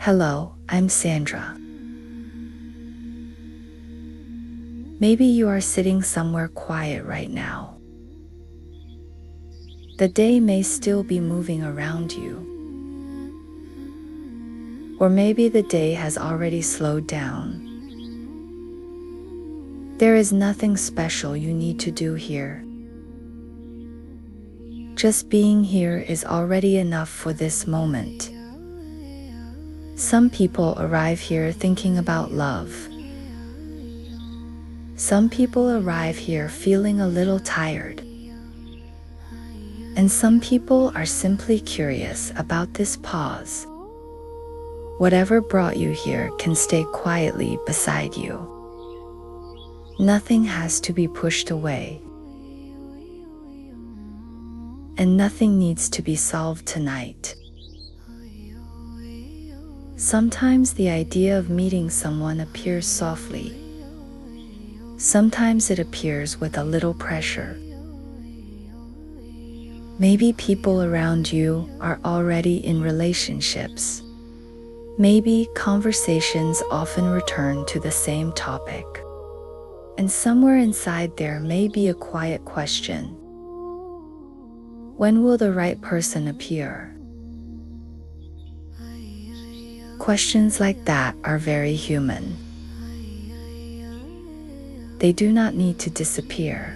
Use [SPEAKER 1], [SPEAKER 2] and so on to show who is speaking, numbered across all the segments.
[SPEAKER 1] Hello, I'm Sandra. Maybe you are sitting somewhere quiet right now. The day may still be moving around you. Or maybe the day has already slowed down. There is nothing special you need to do here. Just being here is already enough for this moment. Some people arrive here thinking about love. Some people arrive here feeling a little tired. And some people are simply curious about this pause. Whatever brought you here can stay quietly beside you. Nothing has to be pushed away. And nothing needs to be solved tonight. Sometimes the idea of meeting someone appears softly. Sometimes it appears with a little pressure. Maybe people around you are already in relationships. Maybe conversations often return to the same topic. And somewhere inside there may be a quiet question. When will the right person appear? Questions like that are very human. They do not need to disappear.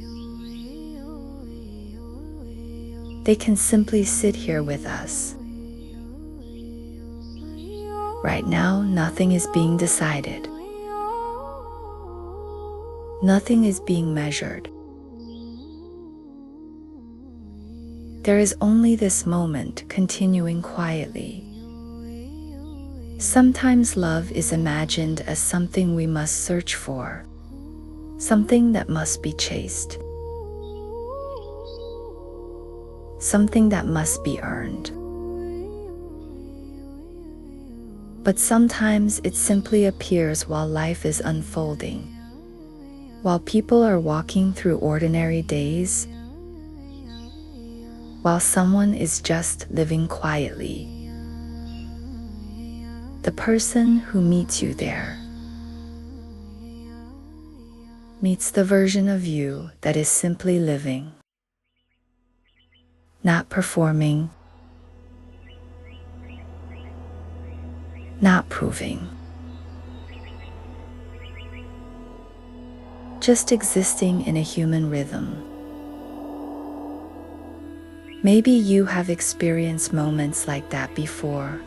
[SPEAKER 1] They can simply sit here with us. Right now, nothing is being decided. Nothing is being measured. There is only this moment continuing quietly. Sometimes love is imagined as something we must search for, something that must be chased, something that must be earned. But sometimes it simply appears while life is unfolding, while people are walking through ordinary days, while someone is just living quietly. The person who meets you there meets the version of you that is simply living, not performing, not proving, just existing in a human rhythm. Maybe you have experienced moments like that before.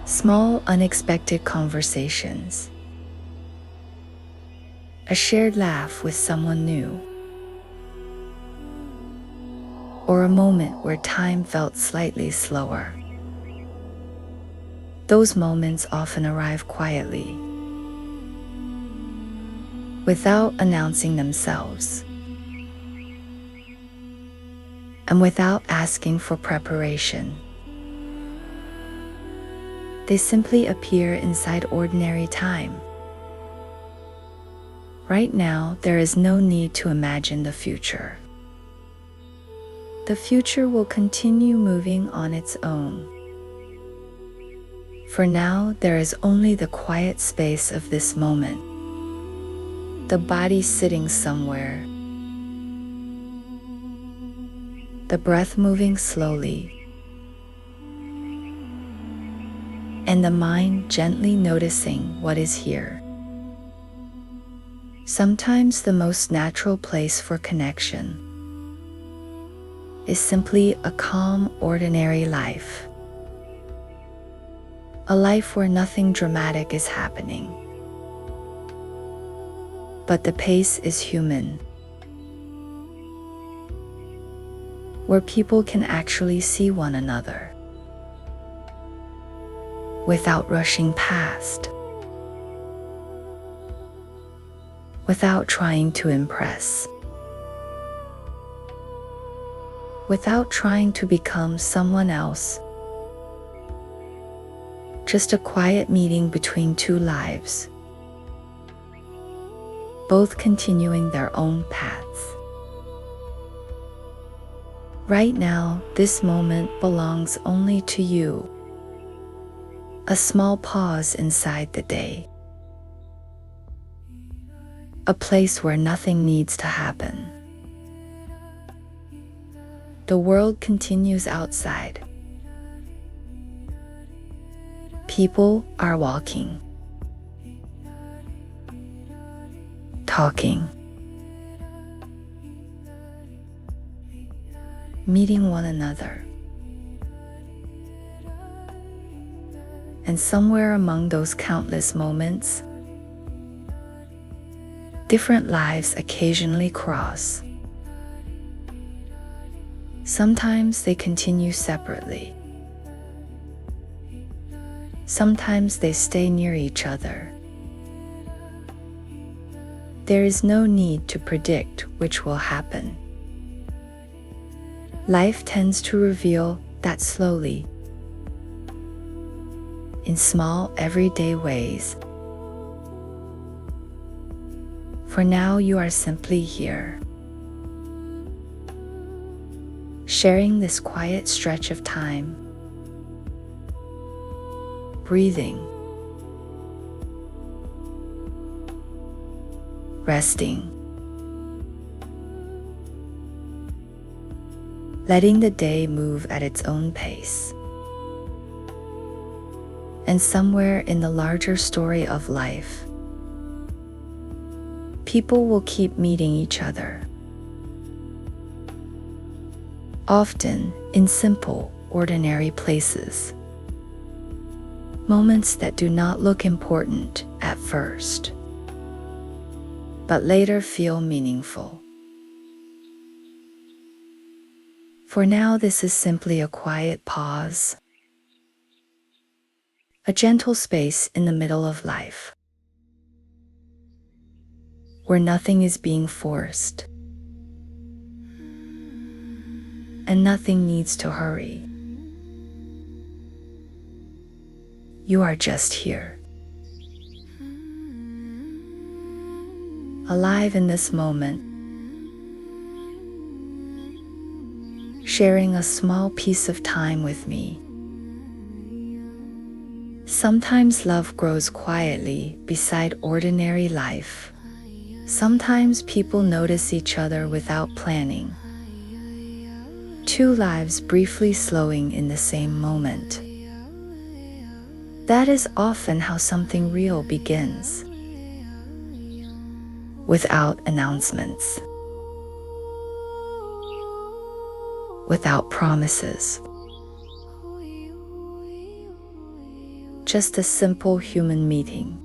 [SPEAKER 1] Small, unexpected conversations. A shared laugh with someone new. Or a moment where time felt slightly slower. Those moments often arrive quietly, without announcing themselves, and without asking for preparation. They simply appear inside ordinary time. Right now, there is no need to imagine the future. The future will continue moving on its own. For now, there is only the quiet space of this moment. The body sitting somewhere. The breath moving slowly. And the mind gently noticing what is here. Sometimes the most natural place for connection is simply a calm, ordinary life. A life where nothing dramatic is happening. But the pace is human. Where people can actually see one another without rushing past, without trying to impress, without trying to become someone else. Just a quiet meeting between two lives, both continuing their own paths. Right now, this moment belongs only to you. a small pause inside the day, a place where nothing needs to happen. The world continues outside. People are walking, talking, meeting one another. And somewhere among those countless moments, different lives occasionally cross. Sometimes they continue separately. Sometimes they stay near each other. There is no need to predict which will happen. Life tends to reveal that slowly, in small, everyday ways. For now, you are simply here, sharing this quiet stretch of time, breathing, resting, letting the day move at its own pace. And somewhere in the larger story of life, people will keep meeting each other, often in simple, ordinary places. Moments that do not look important at first, but later feel meaningful. For now, this is simply a quiet pause, a gentle space in the middle of life, where nothing is being forced, and nothing needs to hurry. You are just here, alive in this moment, sharing a small piece of time with me. Sometimes love grows quietly beside ordinary life. Sometimes people notice each other without planning. Two lives briefly slowing in the same moment. That is often how something real begins, without announcements, without promises. Just a simple human meeting.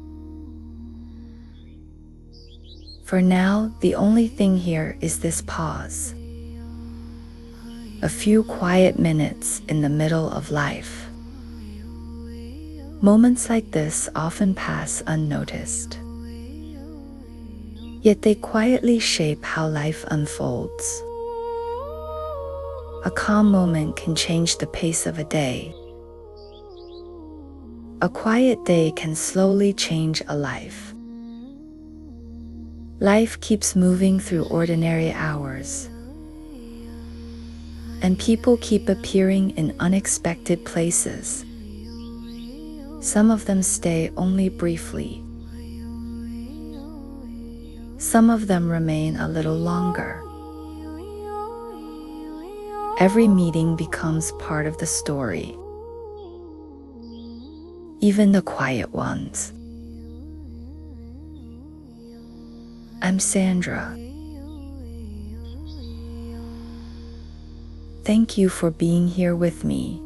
[SPEAKER 1] For now, the only thing here is this pause. A few quiet minutes in the middle of life. Moments like this often pass unnoticed, yet they quietly shape how life unfolds. A calm moment can change the pace of a day. A quiet day can slowly change a life. Life keeps moving through ordinary hours, and people keep appearing in unexpected places. Some of them stay only briefly. Some of them remain a little longer. Every meeting becomes part of the story, even the quiet ones. I'm Sandra. Thank you for being here with me.